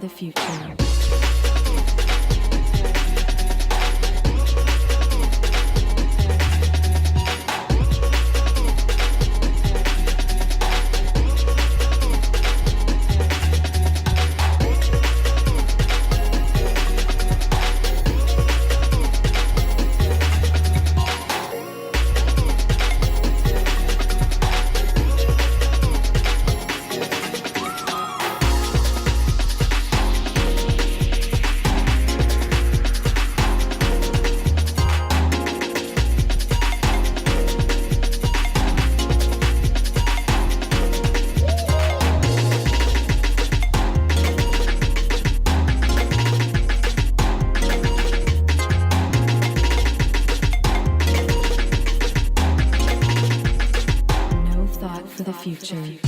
the future. For the future.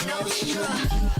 Nostra.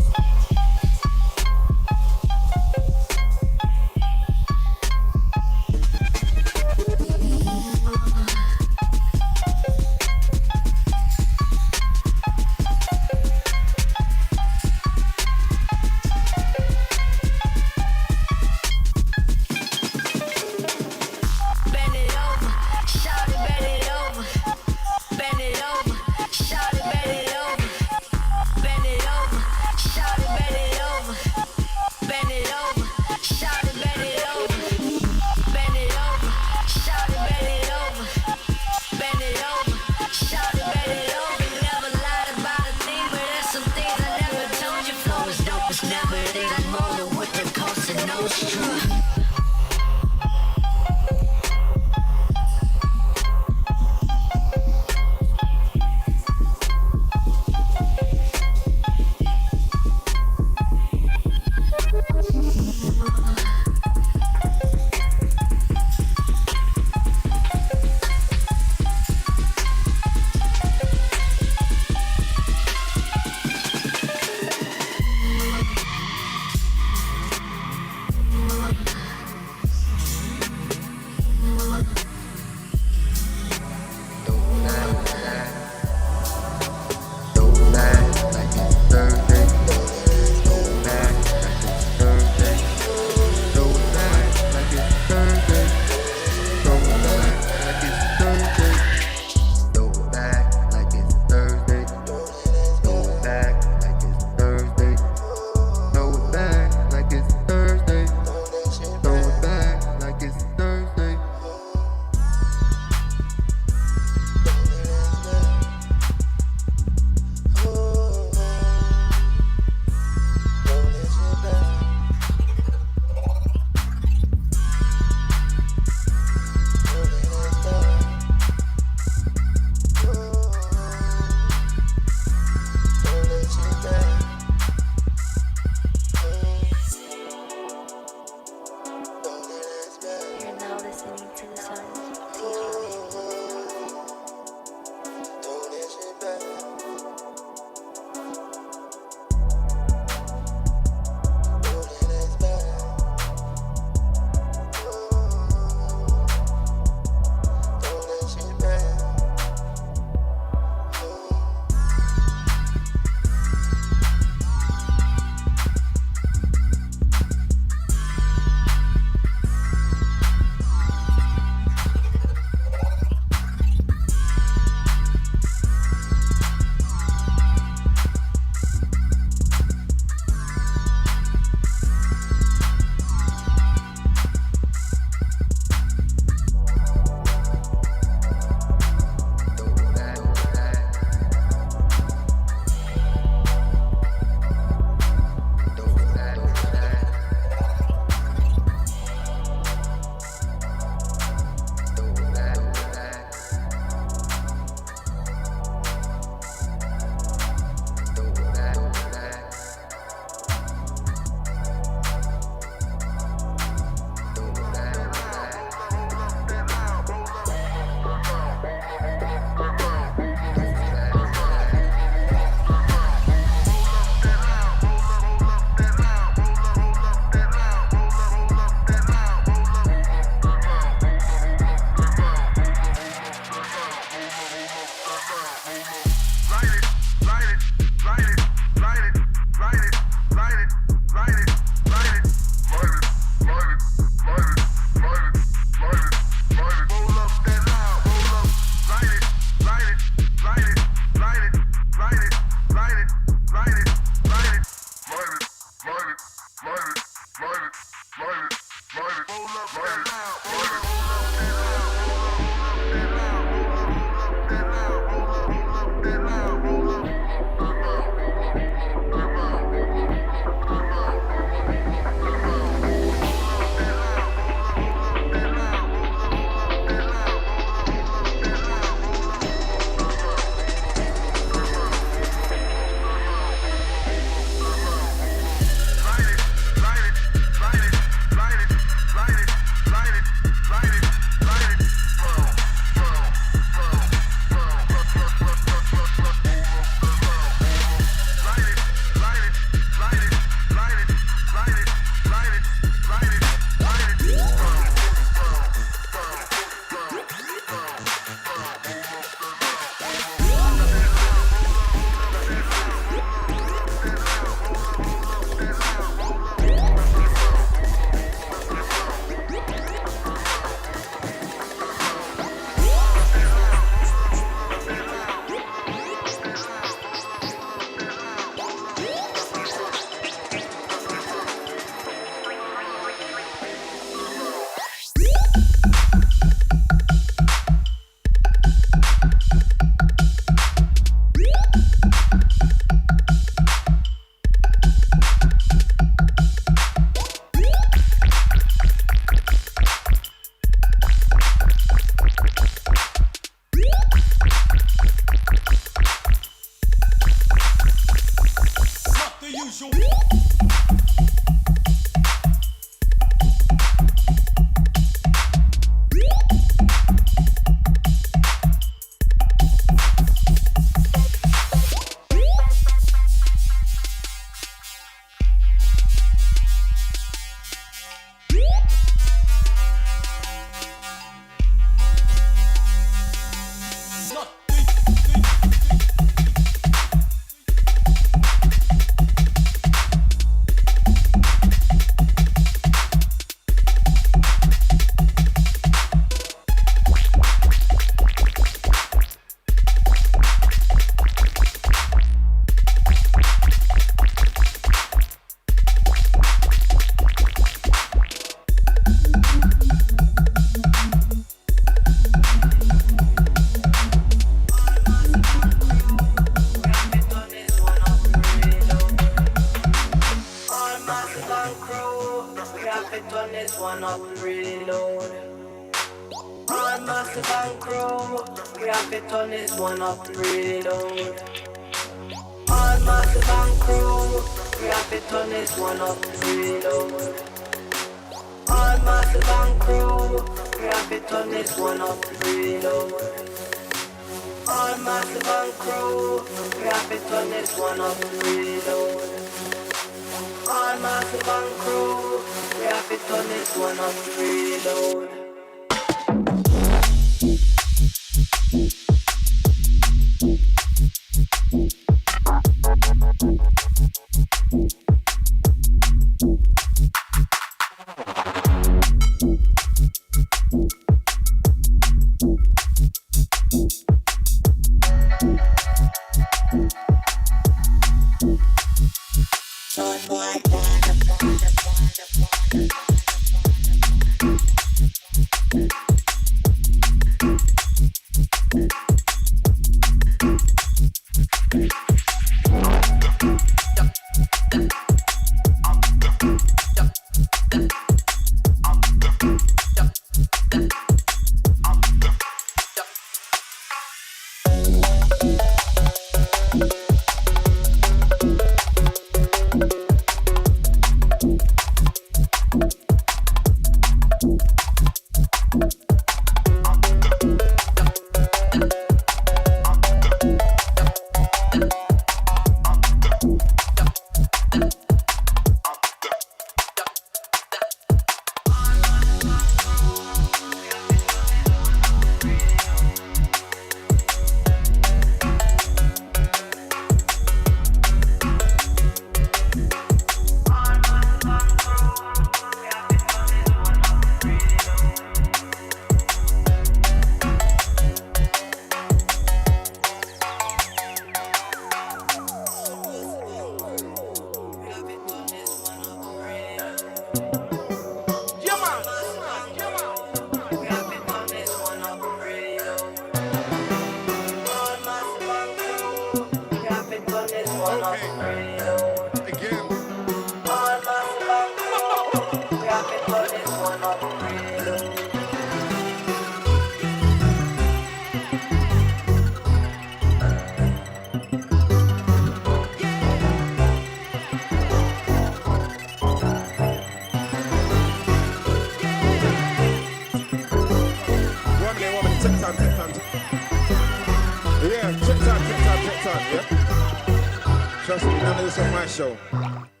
Trust me, none of this on my show.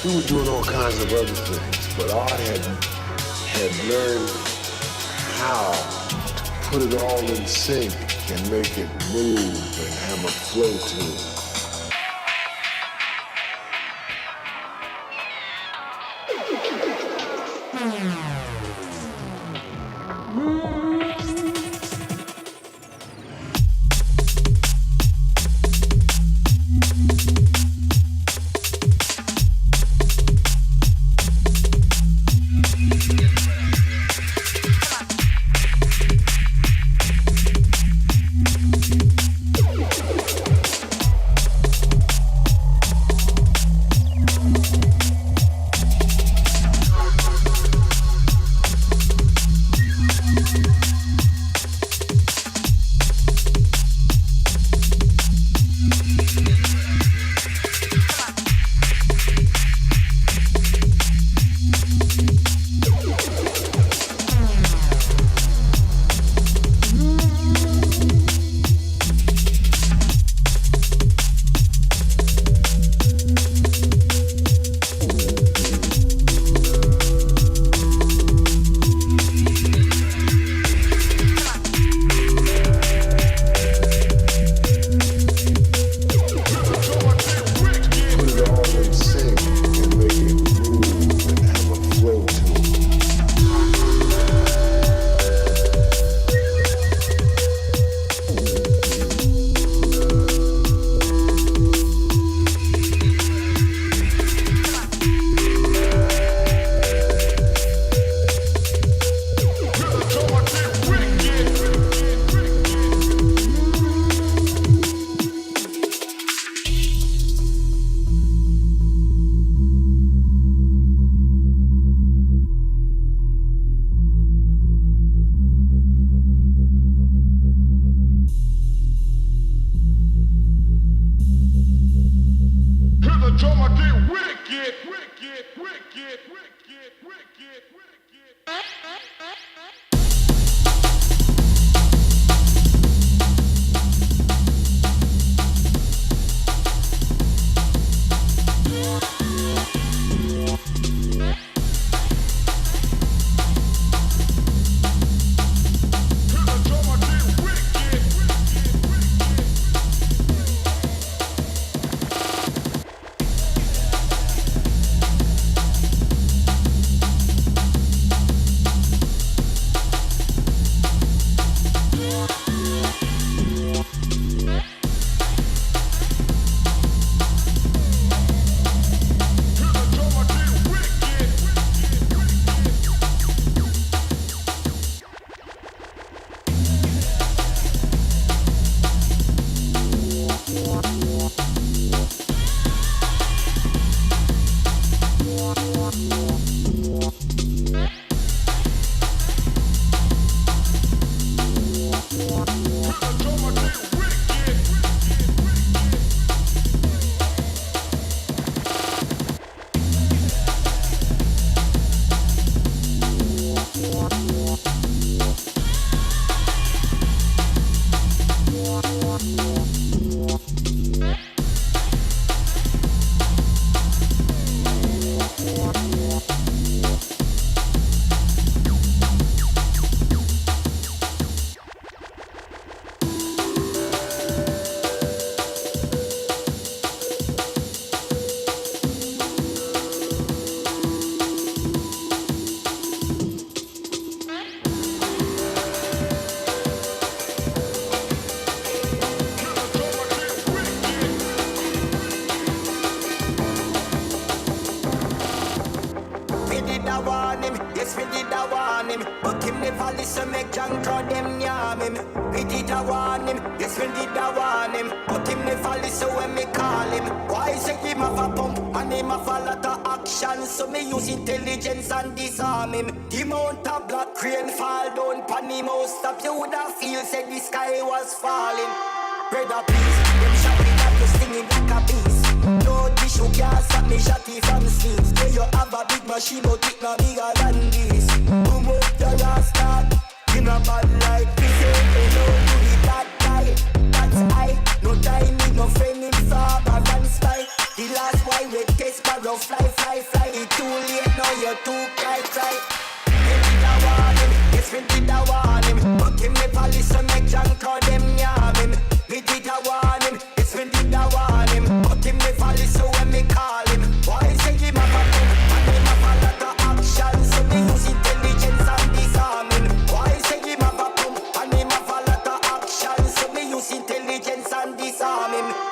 We were doing all kinds of other things, but Art had learned how to put it all in sync and make it move and have a flow to it. So me use intelligence and disarm him. The mount of black rain fall down pan him. Most of you would have feel said the sky was falling. Brother please, them shot me up to singing like a beast. No tissue can't stop me shotty from scenes. Yeah, you have a big machine but it no bigger than this. Boom up your last start. You know bad like this. Hey, no to the bad guy. That's I. No time, no friend in far and spy. The last boy with case barrel fly. and disarm him.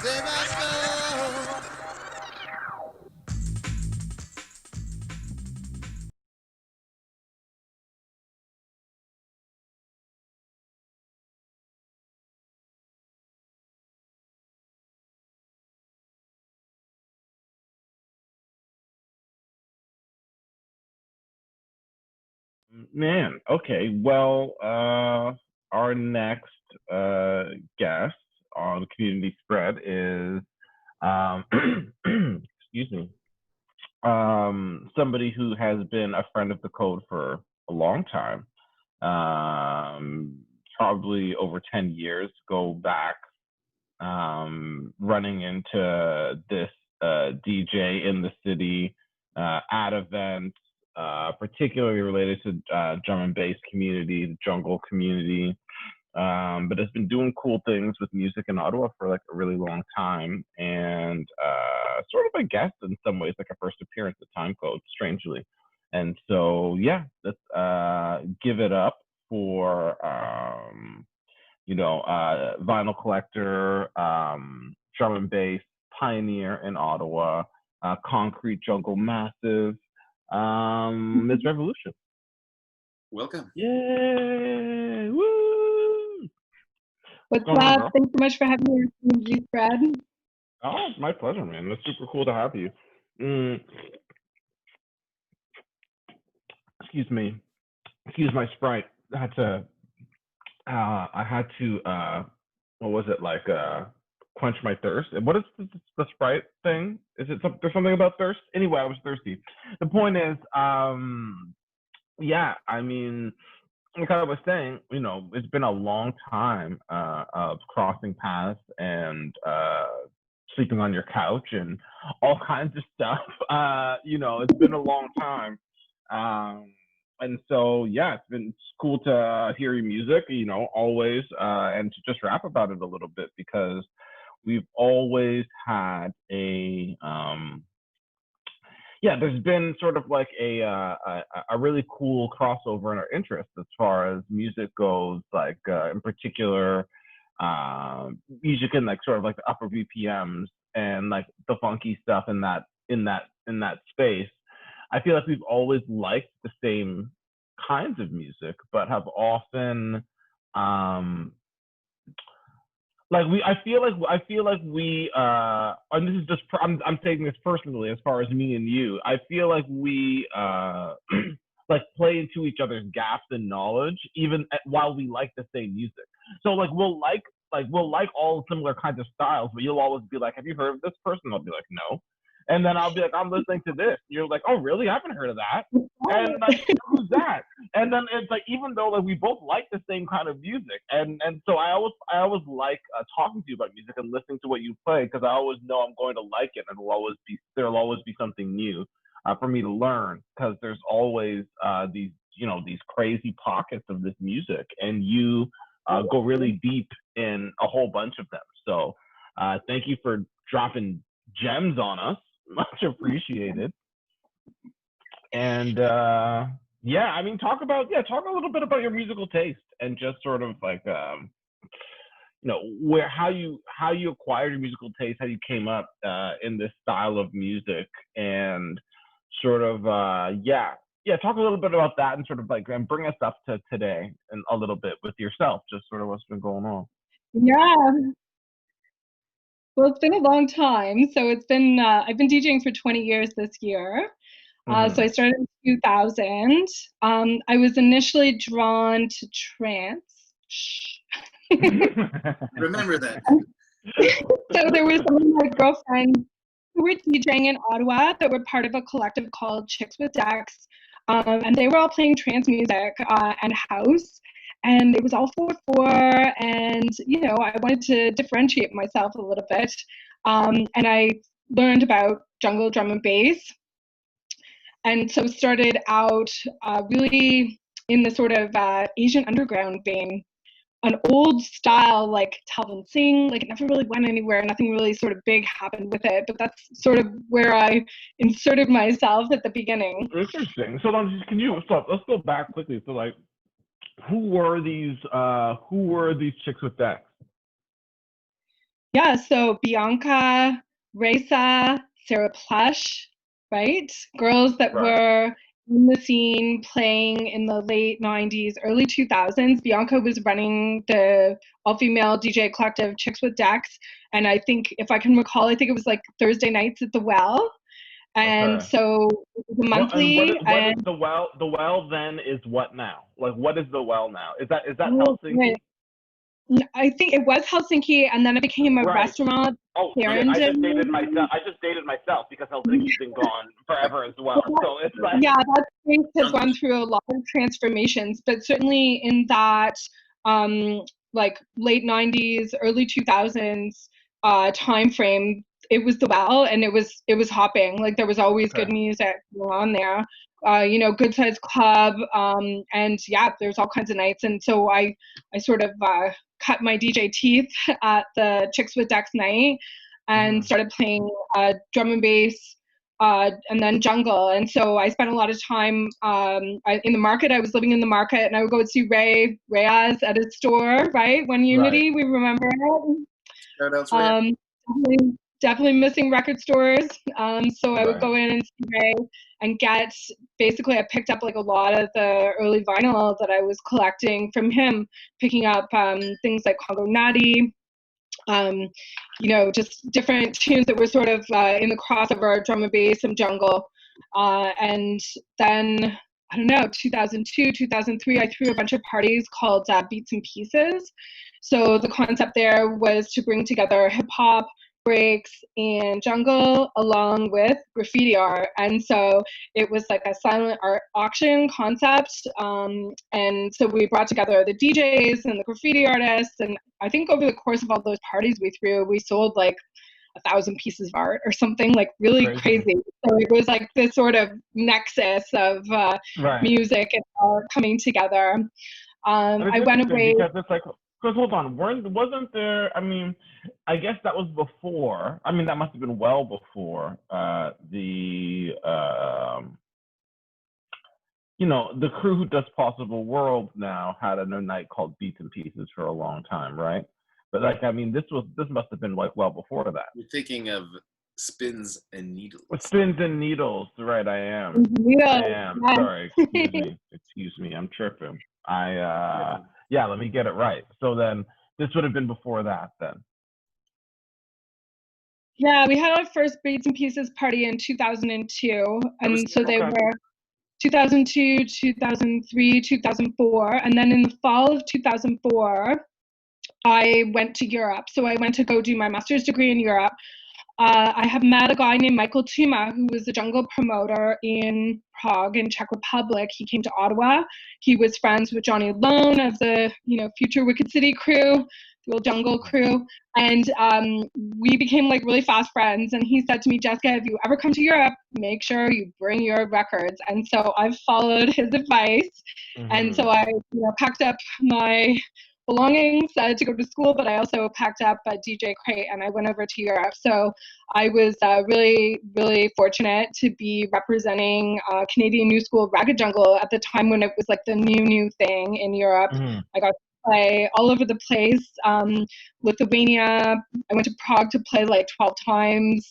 Save our soul. Man, okay. Well, our next guest on Community Spread is, um, excuse me, somebody who has been a friend of the code for a long time, probably over 10 years. Go back, running into this DJ in the city at events, particularly related to drum and bass community, the jungle community, but has been doing cool things with music in Ottawa for like a really long time, and sort of, I guess, in some ways, like a first appearance at Time Code, strangely. And so, yeah, let's give it up for vinyl collector, drum and bass pioneer in Ottawa, concrete jungle massive, Ms. Revolution. Welcome. Yay! Woo! What's Going on, up? girl? Thanks so much for having me on Community Spread. Oh, it's my pleasure, man. That's super cool to have you. Excuse me. Excuse my Sprite. I had to what was it, like quench my thirst. What is the Sprite thing? Is it there's something about thirst? Anyway, I was thirsty. The point is, yeah, I mean, like I was saying, it's been a long time of crossing paths and sleeping on your couch and all kinds of stuff. It's been a long time. And so, yeah, it's cool to hear your music, always, and to just rap about it a little bit, because we've always had there's been sort of like a really cool crossover in our interests as far as music goes, like in particular, music in like sort of like the upper BPMs and like the funky stuff in that space. I feel like we've always liked the same kinds of music, but have often I feel like we and this is just I'm taking this personally as far as me and you. I feel like we like play into each other's gaps in knowledge even while we like the same music. So like we'll like all similar kinds of styles, but you'll always be like, "Have you heard of this person?" I'll be like, "No." And then I'll be like, "I'm listening to this." You're like, "Oh, really? I haven't heard of that." And like, who's that? And then it's like, even though like we both like the same kind of music, and so I always like talking to you about music and listening to what you play, because I always know I'm going to like it, and there'll always be something new for me to learn, because there's always these crazy pockets of this music, and you go really deep in a whole bunch of them. So thank you for dropping gems on us. Much appreciated. And yeah, I mean, talk a little bit about your musical taste, and just sort of like how you acquired your musical taste, how you came up in this style of music, and sort of talk a little bit about that, and sort of like, and bring us up to today and a little bit with yourself, just sort of what's been going on. Yeah. Well, it's been a long time. So it's been I've been DJing for 20 years this year. So I started in 2000. I was initially drawn to trance. Remember that. So there were some of my girlfriends who were DJing in Ottawa that were part of a collective called Chicks with Decks. And they were all playing trance music and house. And it was all 4/4, and I wanted to differentiate myself a little bit. And I learned about jungle drum and bass, and so started out really in the sort of Asian underground vein, an old style like Talvin Singh. Like, it never really went anywhere. Nothing really sort of big happened with it, but that's sort of where I inserted myself at the beginning. Interesting. So let's go back quickly. So like, who were these chicks with decks? Yeah, so Bianca, Raisa, Sarah Plush, right? Girls that Right. were in the scene playing in the late 90s, early 2000s. Bianca was running the all-female DJ collective Chicks with Decks. And I think, if I can recall, I think it was like Thursday nights at the Well. And Okay. so it was a monthly, What is and the Well? The Well then is what now? Like, what is the Well now? Is that oh, Helsinki? I think it was Helsinki, and then it became a Right. restaurant, Oh shit! I just dated myself. Clarendon. I just dated myself because Helsinki's been gone forever as well. So it's like, Yeah, that space has Jungle. gone through a lot of transformations, but certainly in that um, like late 90s, early 2000s time frame, it was the Well, and it was hopping. Like there was always okay. good music going on there. Good sized club, and yeah, there's all kinds of nights. And so I sort of cut my DJ teeth at the Chicks with Decks night and Mhm. started playing drum and bass, and then jungle. And so I spent a lot of time in the market. I was living in the market, and I would go see Reyes at his store, right? One Right. Unity, we remember it. Shout outs, Ray. Um, definitely missing record stores. So I would Right. go in and see Ray and basically, I picked up like a lot of the early vinyl that I was collecting from him, picking up things like Congo Natty, just different tunes that were sort of in the crossover, drum and bass, some jungle. And then, I don't know, 2002, 2003, I threw a bunch of parties called Beats and Pieces. So the concept there was to bring together hip hop, breaks, and jungle along with graffiti art. And so it was like a silent art auction concept. And so we brought together the DJs and the graffiti artists. And I think over the course of all those parties we threw, we sold like 1,000 pieces of art or something, like really Crazy. crazy. So it was like this sort of nexus of Right. music and art coming together. And it's I went interesting away. because it's like, because hold on, wasn't there? I mean, I guess that was before. I mean, that must have been well before the crew who does Possible World now had a night called Beats and Pieces for a long time, right? But like, I mean, this must have been like well before that. You're thinking of Spins and Needles. With Spins and Needles, right? I am. Yeah, I am. yeah. Sorry, excuse me. Excuse me. I'm tripping. Yeah, let me get it right. So then this would have been before that then. Yeah, we had our first Beats and Pieces party in 2002, and so they Okay. were 2002, 2003, 2004, and then in the fall of 2004, I went to Europe. So I went to go do my master's degree in Europe. I have met a guy named Michael Tuma, who was a jungle promoter in Prague in Czech Republic. He came to Ottawa. He was friends with Johnny Lone of the future Wicked City crew, the old jungle crew. And we became like really fast friends. And he said to me, Jessica, if you ever come to Europe, make sure you bring your records. And so I've followed his advice. And so I packed up my belongings to go to school, but I also packed up a DJ crate and I went over to Europe. So I was really, really fortunate to be representing Canadian New School Ragged Jungle at the time when it was like the new thing in Europe. I got to play all over the place. Lithuania, I went to Prague to play like 12 times.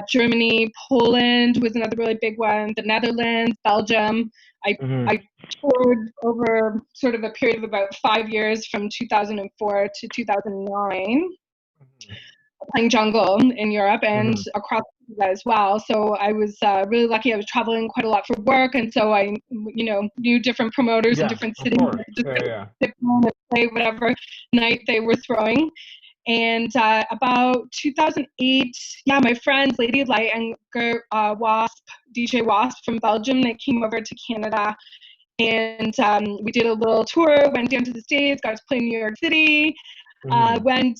Germany, Poland was another really big one, the Netherlands, Belgium. I toured over sort of a period of about 5 years from 2004 to 2009, playing jungle in Europe and across Canada as well. So I was really lucky. I was traveling quite a lot for work, and so I, knew different promoters in different cities. Just play whatever night they were throwing. And about 2008, my friends Lady Light and Wasp, DJ Wasp from Belgium, they came over to Canada. And we did a little tour, went down to the States, got to play in New York City, and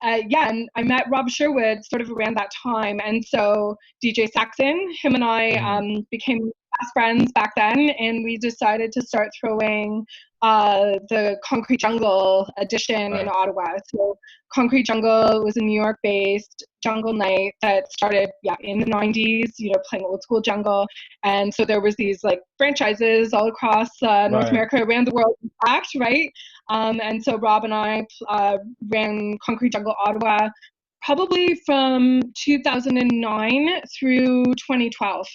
I met Rob Sherwood sort of around that time. And so DJ Saxon, him and I became fast friends back then, and we decided to start throwing the Concrete Jungle edition in Ottawa. So Concrete Jungle was a New York-based jungle night that started in the 90s, playing old school jungle. And so there was these like franchises all across North America, around the world, in fact, right? And so Rob and I ran Concrete Jungle Ottawa probably from 2009 through 2012.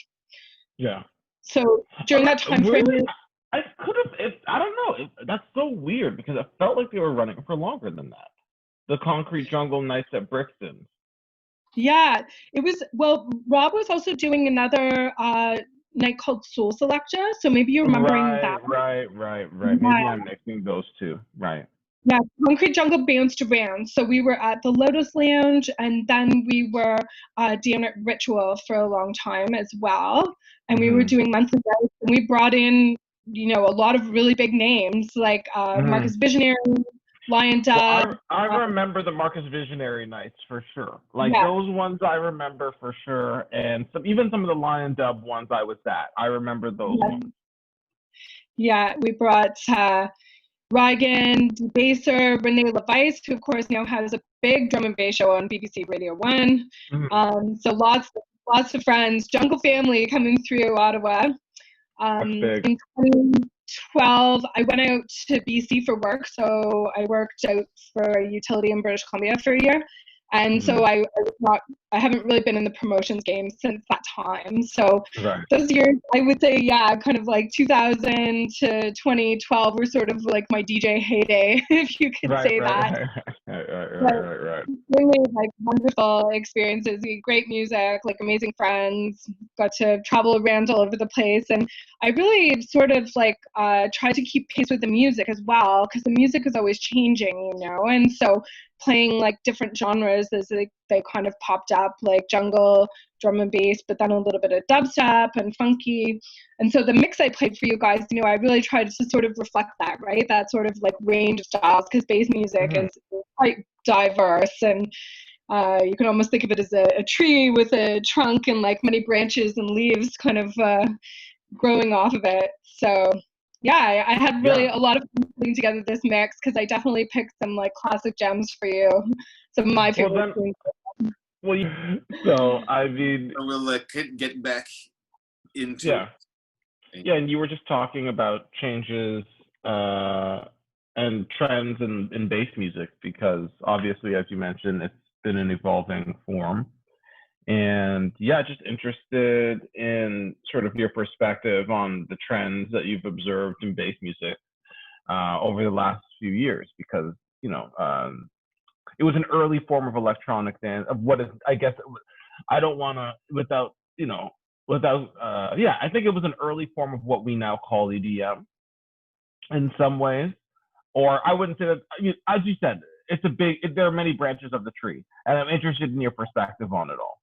Yeah. So during that time frame, Really? I could have. I don't know. That's so weird because it felt like they were running for longer than that. The Concrete Jungle nights at Brixton. yeah, it was. Well, Rob was also doing another night called Soul Selecta. So maybe you're remembering that. Right. Yeah. Maybe I'm mixing those two. Right. Yeah, Concrete Jungle bands to bands. So we were at the Lotus Lounge, and then we were down at Ritual for a long time as well. And we were doing monthly nights, and we brought in, a lot of really big names like Marcus Visionary, Lion Dub. Well, I remember the Marcus Visionary nights for sure. Like those ones I remember for sure, and even some of the Lion Dub ones I was at. I remember those ones. Yeah, we brought Reagan, Debaser, Renee LeVice, who of course now has a big drum and bass show on BBC Radio 1. So lots of friends, Jungle Family coming through Ottawa. In 2012, I went out to BC for work. So I worked out for a utility in British Columbia for a year. And so I haven't really been in the promotions game since that time. So those years, I would say, kind of like 2000 to 2012 were sort of like my DJ heyday, if you could say that. Right. Really like wonderful experiences, great music, like amazing friends, got to travel around all over the place. And I really sort of like tried to keep pace with the music as well, because the music is always changing, and so playing like different genres as they kind of popped up, like jungle, drum and bass, but then a little bit of dubstep and funky. And so the mix I played for you guys, I really tried to sort of reflect that, right? That sort of like range of styles, because bass music is quite diverse, and you can almost think of it as a tree with a trunk and like many branches and leaves kind of growing off of it. So yeah, I had really a lot of fun putting together this mix, because I definitely picked some like classic gems for you. Some of my favorite things. So I mean, we'll get back into yeah, and you were just talking about changes and trends in bass music, because obviously, as you mentioned, it's been an evolving form. And just interested in sort of your perspective on the trends that you've observed in bass music over the last few years, because it was an early form of electronic dance, of what is, I guess, I don't want to I think it was an early form of what we now call EDM in some ways, or I wouldn't say that. As you said, there are many branches of the tree, and I'm interested in your perspective on it all.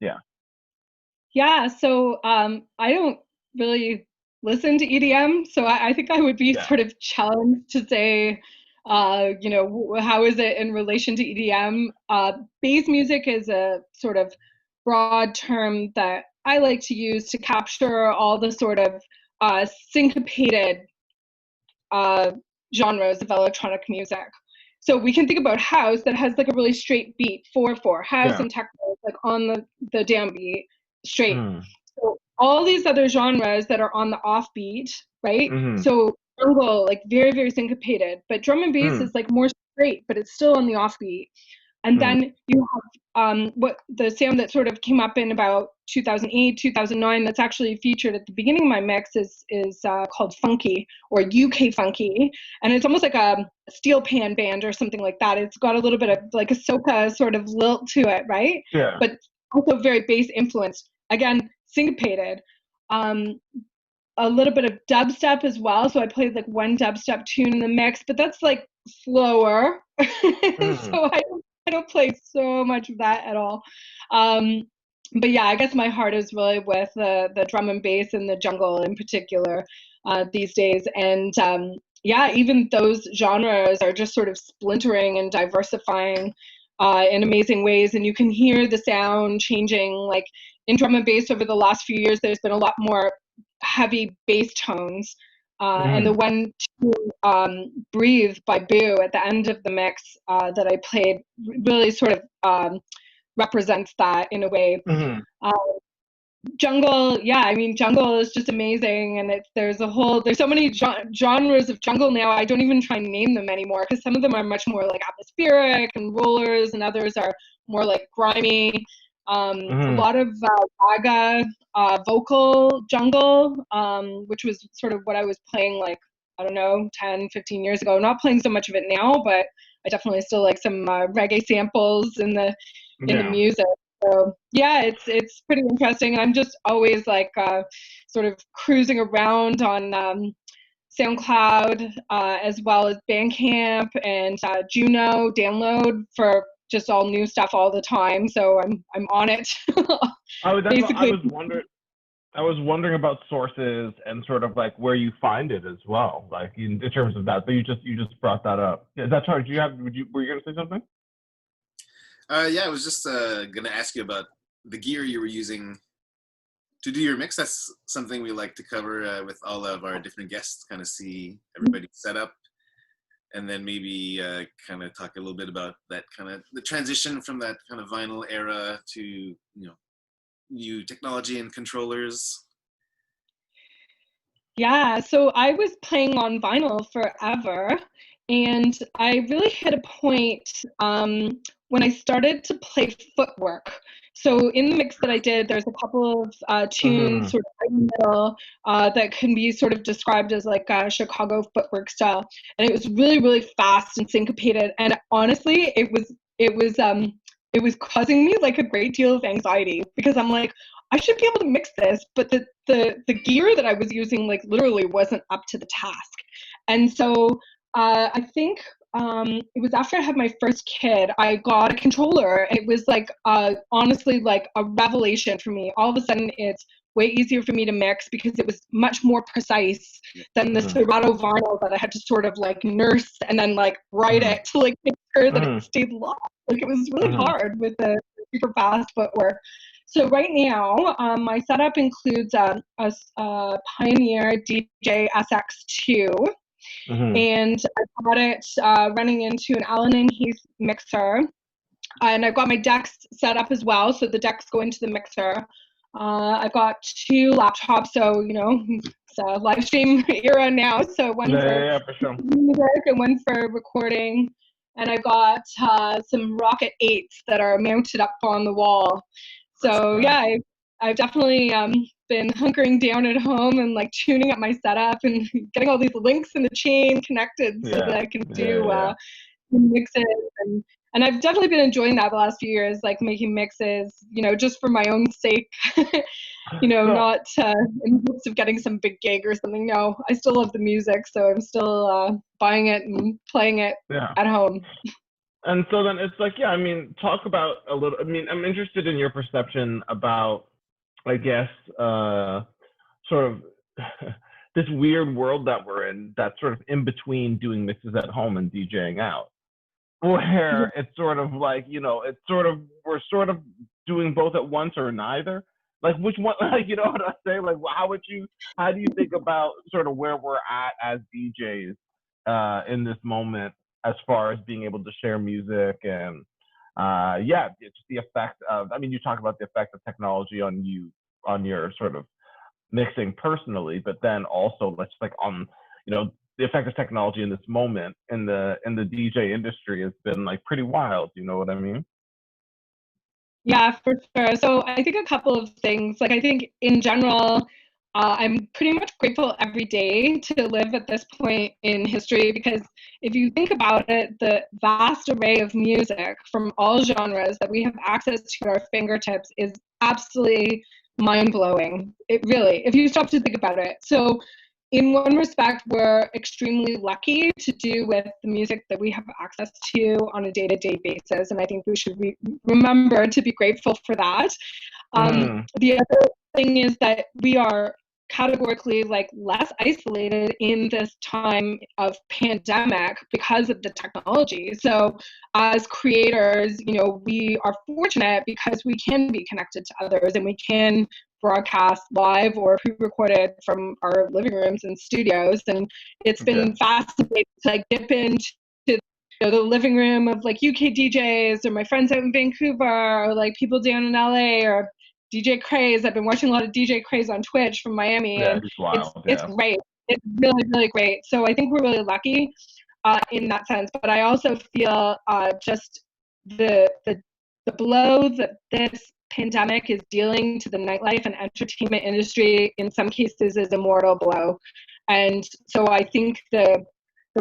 So I don't really listen to EDM, so I think I would be sort of challenged to say, how is it in relation to EDM? Bass music is a sort of broad term that I like to use to capture all the sort of syncopated genres of electronic music. So we can think about house that has like a really straight beat, 4/4, house and techno, like on the damn beat, straight. So all these other genres that are on the offbeat, right? So jungle, like very, very syncopated, but drum and bass is like more straight, but it's still on the offbeat. And then you have what the sound that sort of came up in about 2008, 2009, that's actually featured at the beginning of my mix is called funky, or UK funky. And it's almost like a steel pan band or something like that. It's got a little bit of like a soca sort of lilt to it, right? Yeah. But also very bass influenced. Again, syncopated. A little bit of dubstep as well. So I played like one dubstep tune in the mix, but that's like slower. So I don't play so much of that at all. But I guess my heart is really with the drum and bass and the jungle in particular these days. And even those genres are just sort of splintering and diversifying in amazing ways. And you can hear the sound changing. Like in drum and bass over the last few years, there's been a lot more heavy bass tones. And the one tune, Breathe by Boo at the end of the mix that I played really sort of represents that in a way. Jungle, yeah, I mean, jungle is just amazing, and there's so many genres of jungle now. I don't even try and name them anymore because some of them are much more like atmospheric and rollers, and others are more like grimy. A Mm-hmm. lot of raga, vocal jungle, which was sort of what I was playing like, I don't know, 10, 15 years ago. Not playing so much of it now, but I definitely still like some reggae samples in the Yeah. music. So yeah, it's pretty interesting. I'm just always like sort of cruising around on SoundCloud as well as Bandcamp and Juno download for just all new stuff all the time. So I'm on it. That's what Basically, I was wondering about sources and sort of like where you find it as well, like in terms of that. But you just brought that up. Yeah, that's hard. Do you have? Were you gonna say something? Yeah, I was just gonna ask you about the gear you were using to do your mix. That's something we like to cover with all of our different guests, kind of see everybody's setup, and then maybe kind of talk a little bit about that kind of the transition from that kind of vinyl era to new technology and controllers. yeah, so I was playing on vinyl forever, and I really hit a point when I started to play footwork. So in the mix that I did, there's a couple of tunes Mm-hmm. sort of right in the middle that can be sort of described as like Chicago footwork style, and it was really, really fast and syncopated. And honestly, it was causing me like a great deal of anxiety because I'm like, I should be able to mix this, but the gear that I was using like literally wasn't up to the task. And so I think it was after I had my first kid, I got a controller. It was like honestly like a revelation for me. All of a sudden, it's way easier for me to mix because it was much more precise than the Mm-hmm. Serato vinyl that I had to sort of like nurse and then like write Mm-hmm. it to like make sure that it Mm-hmm. stayed locked. Like it was really Mm-hmm. hard with the super fast footwork. So right now, my setup includes a Pioneer DJ SX2, Mm-hmm. and I've got it running into an Allen and Heath mixer, and I've got my decks set up as well, so the decks go into the mixer. I've got two laptops, so it's a live stream era now, so one Yeah, for yeah, yeah, for sure. music and one for recording. And I've got some Rocket 8s that are mounted up on the wall. So Nice. yeah, I've definitely been hunkering down at home and like tuning up my setup and getting all these links in the chain connected so that Yeah, I can yeah, do yeah. mixes and I've definitely been enjoying that the last few years, like making mixes, just for my own sake, So not in hopes of getting some big gig or something. No, I still love the music, so I'm still buying it and playing it yeah. at home. And so then it's like, yeah, I mean, talk about a little. I mean, I'm interested in your perception about, I guess, sort of this weird world that we're in, that's sort of in between doing mixes at home and DJing out, Yeah. where it's sort of like, it's sort of we're sort of doing both at once or neither. Like which one? Like you know what I say? Like how do you think about sort of where we're at as DJs in this moment as far as being able to share music and yeah, it's the effect of. I mean, you talk about the effect of technology on your sort of mixing personally, but then also let's like on the effect of technology in this moment in the DJ industry has been like pretty wild. You know what I mean? Yeah, for sure. So I think a couple of things. Like I think in general, I'm pretty much grateful every day to live at this point in history because if you think about it, the vast array of music from all genres that we have access to at our fingertips is absolutely mind blowing. It really, if you stop to think about it. So in one respect, we're extremely lucky to do with the music that we have access to on a day-to-day basis, and I think we should remember to be grateful for that. Mm-hmm. The other thing is that we are categorically like less isolated in this time of pandemic because of the technology. So as creators, we are fortunate because we can be connected to others and we can broadcast live or pre-recorded from our living rooms and studios. And it's Yeah. been fascinating to like dip into the living room of like UK DJs or my friends out in Vancouver or like people down in LA or DJ Craze. I've been watching a lot of DJ Craze on Twitch from Miami, Yeah, and it's wild. it's great. It's really, really great. So I think we're really lucky in that sense. But I also feel just the blow that this pandemic is dealing to the nightlife and entertainment industry in some cases is a mortal blow. And so I think the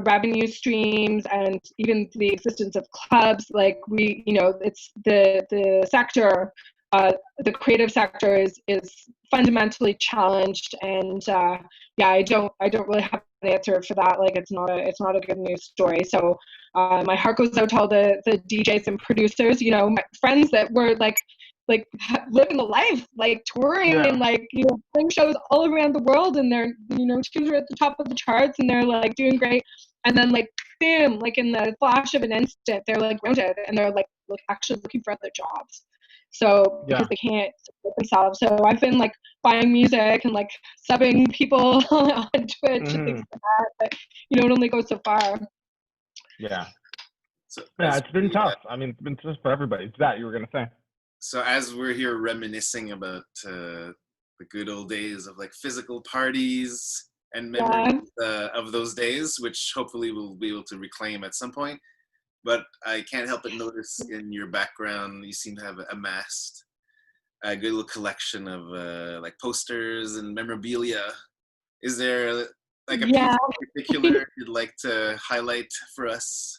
revenue streams and even the existence of clubs, like it's the sector, the creative sector is fundamentally challenged. And I don't really have an answer for that. Like it's not a good news story. So my heart goes out to all the DJs and producers, my friends that were like living the life, like touring and playing shows all around the world, and they're tunes are at the top of the charts and they're like doing great, and then like bam, like in the flash of an instant they're like grounded and they're like actually looking for other jobs, so because they can't support themselves. So I've been like buying music and like subbing people on Twitch and things like that, but it only goes so far. So it's been tough. I mean, it's been tough for everybody. It's that you were gonna say. So as we're here reminiscing about the good old days of like physical parties and memories of those days, which hopefully we'll be able to reclaim at some point, but I can't help but notice in your background you seem to have amassed a good little collection of like posters and memorabilia. Is there like a piece in particular you'd like to highlight for us?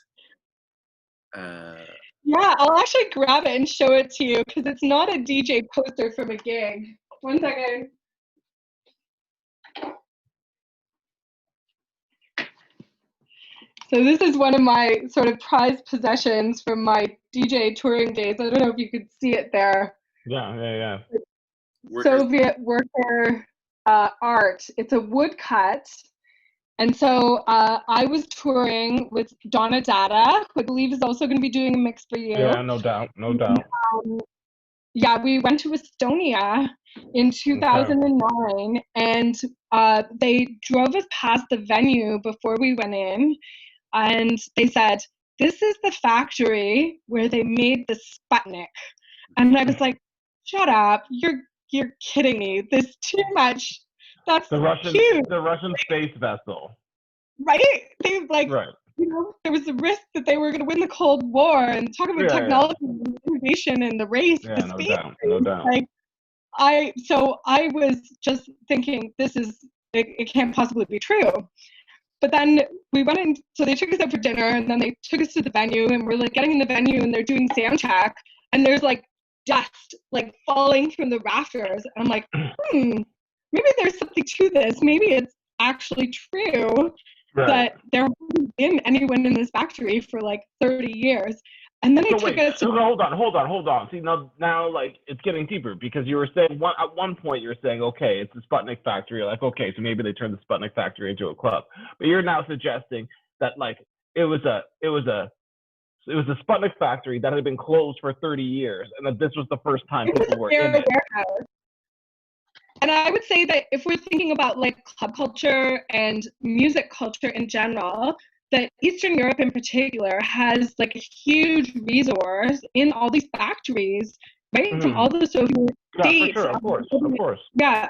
Yeah, I'll actually grab it and show it to you because it's not a DJ poster from a gig. One second. So this is one of my sort of prized possessions from my DJ touring days. I don't know if you could see it there. Yeah. Soviet worker art. It's a woodcut. And so I was touring with Donna Dada, who I believe is also going to be doing a mix for you. Yeah, no doubt. We went to Estonia in 2009, and they drove us past the venue before we went in, and they said, "This is the factory where they made the Sputnik." And I was like, "Shut up! You're kidding me! There's too much." That's huge. The Russian space vessel. Right? They there was a risk that they were going to win the Cold War, and talk about technology and innovation and the race to space. No doubt. Like, I was just thinking, it can't possibly be true. But then we went in, so they took us out for dinner, and then they took us to the venue, and we're like getting in the venue, and they're doing sound check, and there's like dust like falling from the rafters. And I'm like, maybe there's something to this. Maybe it's actually true that there hasn't been anyone in this factory for like 30 years. And then hold on. See, now like it's getting deeper, because you were saying at one point you're saying, okay, it's the Sputnik factory. Like, okay, so maybe they turned the Sputnik factory into a club. But you're now suggesting that like it was a Sputnik factory that had been closed for 30 years, and that this was the first time people were in it. And I would say that if we're thinking about like club culture and music culture in general, that Eastern Europe in particular has like a huge resource in all these factories, right? From all the Soviet states. For sure, of course. Yeah.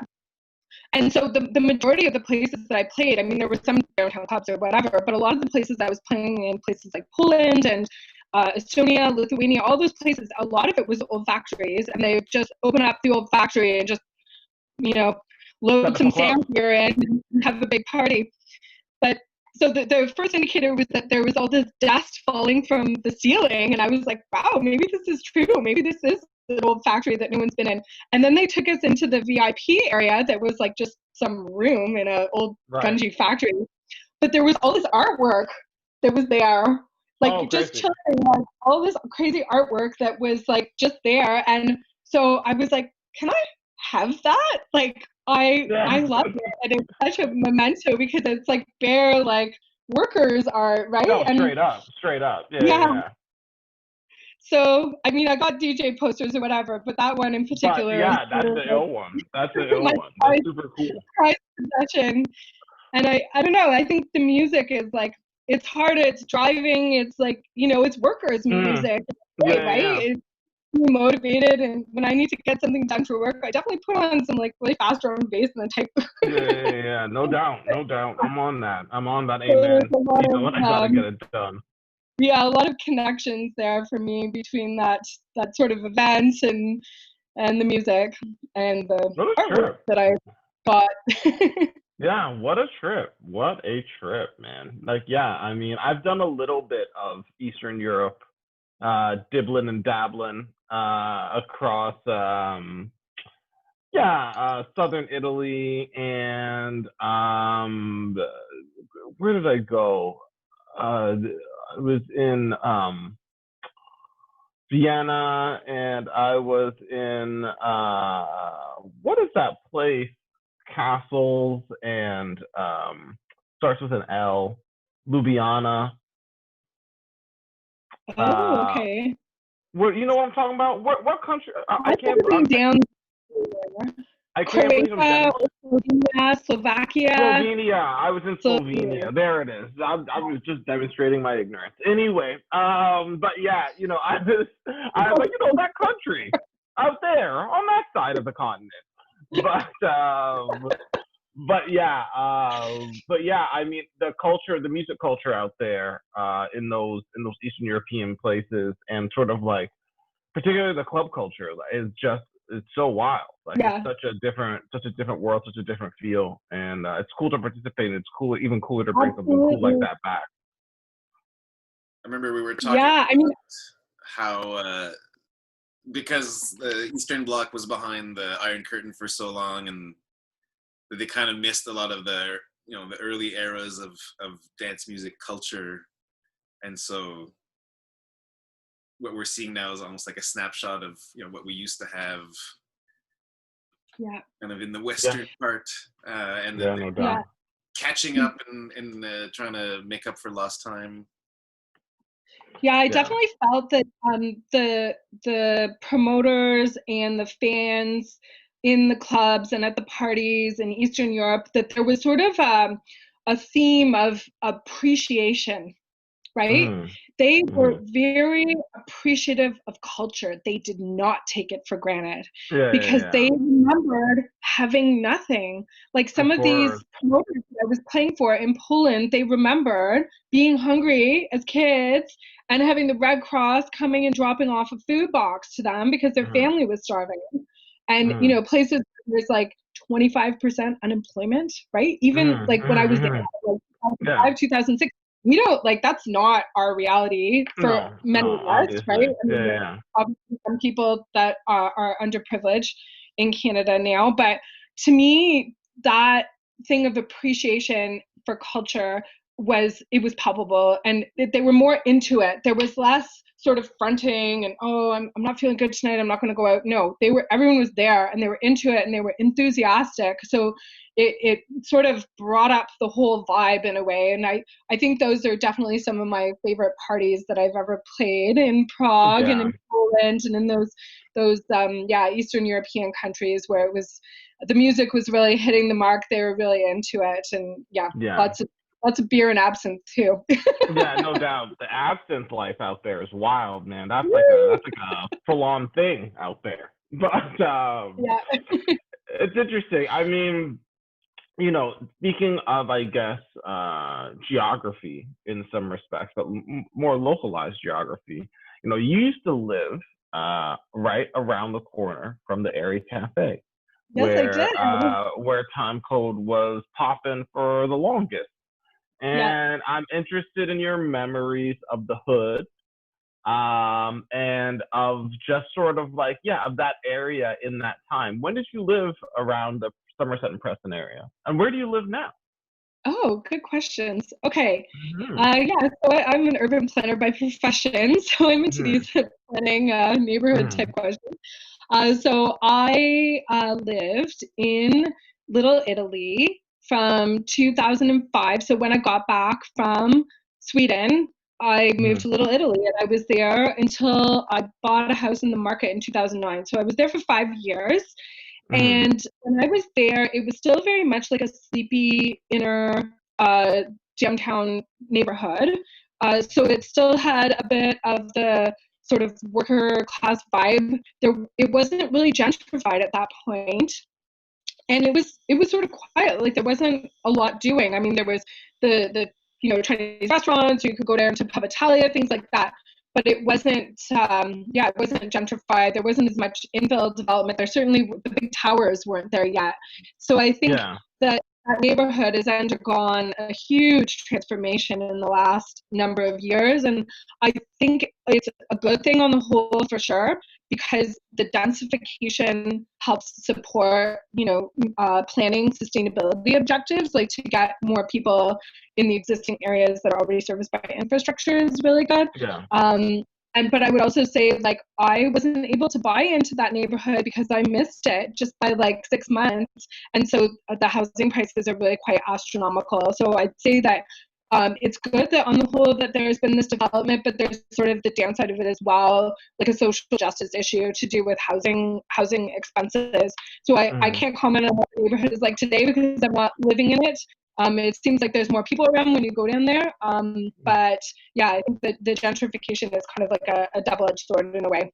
And so the majority of the places that I played, I mean, there were some downtown clubs or whatever, but a lot of the places I was playing in, places like Poland and Estonia, Lithuania, all those places, a lot of it was old factories, and they just open up the old factory and just, load some sound here and have a big party. But so the first indicator was that there was all this dust falling from the ceiling, and I was like, wow, maybe this is true. Maybe this is the old factory that no one's been in. And then they took us into the VIP area that was like just some room in an old grungy factory. But there was all this artwork that was there, like just chilling, like all this crazy artwork that was like just there. And so I was like, can I have that? Like I love it, and it's such a memento because it's like bare like workers art, right? No, straight up. Yeah. So I mean, I got DJ posters or whatever, but that one in particular, that's the ill one. That's super cool. Prized possession. And I don't know. I think the music is like, it's hard. It's driving. It's like, it's workers' music, right? me motivated, and when I need to get something done for work, I definitely put on some like really fast drum and bass and then type. Yeah. No doubt. I'm on that. So there's Amen. a lot You know of what? I gotta get it done. yeah, a lot of connections there for me between that sort of event and the music and the What a artwork trip. that I got. Yeah, what a trip. What a trip, man. Like, yeah, I mean, I've done a little bit of Eastern Europe, dibbling and dabbling, across, southern Italy and, where did I go? I was in, Vienna, and I was in, what is that place? Castles and, starts with an L. Ljubljana. Oh, Uh, okay. where, you know what I'm talking about? What country? I I've can't. never been down there. I can't believe I'm Croatia, demonstrating. Slovenia, Slovakia. Slovenia. I was in Slovenia. There it is. I was just demonstrating my ignorance. Anyway, but yeah, I was like, that country out there on that side of the continent. But but yeah, I mean, the culture, the music culture out there, in those Eastern European places, and sort of like, particularly the club culture, is just, it's so wild. Like, it's Yeah. such a different world, such a different feel, and it's cool to participate. And it's cool, even cooler to bring something cool like Absolutely. that back. I remember we were talking Yeah, I mean, about how because the Eastern Bloc was behind the Iron Curtain for so long, and they kind of missed a lot of the early eras of dance music culture, and so what we're seeing now is almost like a snapshot of what we used to have yeah, kind of in the western part, and then Yeah, no doubt. catching up and trying to make up for lost time. yeah. I Yeah. definitely felt that the promoters and the fans in the clubs and at the parties in Eastern Europe, that there was sort of a theme of appreciation, right? Mm, They were mm. very appreciative of culture. They did not take it for granted Yeah, yeah, because yeah. they remembered having nothing. Like some Of of these course. promoters that I was playing for in Poland, they remembered being hungry as kids and having the Red Cross coming and dropping off a food box to them because their Mm, family was starving. And mm, places where there's like 25% unemployment, right? Even mm, like when I was there, mm. like Yeah. 2005, 2006, we don't like, that's not our reality for No, many no, of us, right? obviously. I mean, Yeah, there's yeah. obviously some people that are underprivileged in Canada now, but to me, that thing of appreciation for culture was palpable, and they were more into it. There was less sort of fronting and, oh, I'm not feeling good tonight, I'm not going to go out. No, everyone was there and they were into it and they were enthusiastic. So it sort of brought up the whole vibe in a way. And I think those are definitely some of my favorite parties that I've ever played in Prague and Yeah. in Poland and in those Eastern European countries where it was, the music was really hitting the mark. They were really into it, and Yeah. lots of beer and absinthe too. Yeah, no doubt. The absinthe life out there is wild, man. That's like a full on thing out there. But Yeah. it's interesting. I mean, speaking of, I guess, geography in some respects, but more localized geography. You used to live right around the corner from the Airy Cafe, Yes, I did. where Time Code was popping for the longest. Yeah. And I'm interested in your memories of the hood, and of just sort of like, of that area in that time. When did you live around the Somerset and Preston area, and where do you live now? Oh, good questions. Okay. Hmm. So I'm an urban planner by profession, so I'm into Hmm. these planning neighborhood Hmm. type questions. So I lived in Little Italy from 2005. So when I got back from Sweden, I moved Hmm. to Little Italy, and I was there until I bought a house in the market in 2009. So I was there for 5 years. Hmm. And when I was there, it was still very much like a sleepy inner downtown neighborhood. So it still had a bit of the sort of worker class vibe. It wasn't really gentrified at that point, and it was sort of quiet. Like there wasn't a lot doing. I mean, there was the Chinese restaurants. You could go down to Pub Italia, things like that. But it wasn't it wasn't gentrified. There wasn't as much infill development. There certainly the big towers weren't there yet. So I think that neighborhood has undergone a huge transformation in the last number of years, and I think it's a good thing on the whole for sure, because the densification helps support planning sustainability objectives, like to get more people in the existing areas that are already serviced by infrastructure is really good. But I would also say, like, I wasn't able to buy into that neighborhood because I missed it just by like 6 months. And so the housing prices are really quite astronomical. So I'd say that it's good that on the whole that there's been this development, but there's sort of the downside of it as well, like a social justice issue to do with housing expenses. So I can't comment on what the neighborhood is like today because I'm not living in it. It seems like there's more people around when you go down there. But yeah, I think that the gentrification is kind of like a double-edged sword in a way.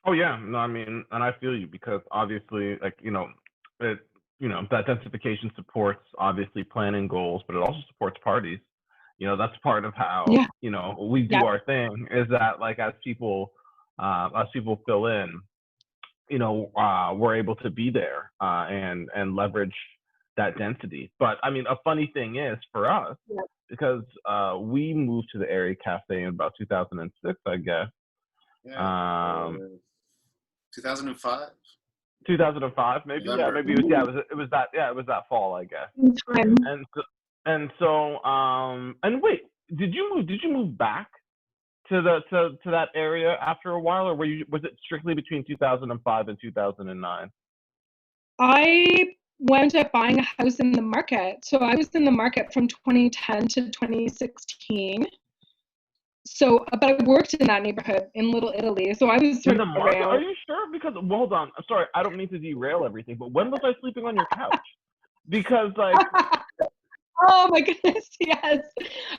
Oh yeah, no, I mean, and I feel you, because obviously, like, that densification supports obviously planning goals, but it also supports parties. That's part of how we do our thing, is that, like, as people fill in, we're able to be there and leverage that density. But I mean, a funny thing is for us, because we moved to the Area Cafe in about 2006, I guess. 2005. 2005, maybe. November. Yeah, maybe it was that fall, I guess. And so and wait, did you move back to that area after a while, or was it strictly between 2005 and 2009? I wound up buying a house in the market. So I was in the market from 2010 to 2016. So, but I worked in that neighborhood in Little Italy. So I was sort of around. Are you sure? Because, well, hold on. I'm sorry, I don't mean to derail everything, but when was I sleeping on your couch? Because, like... Oh my goodness, yes.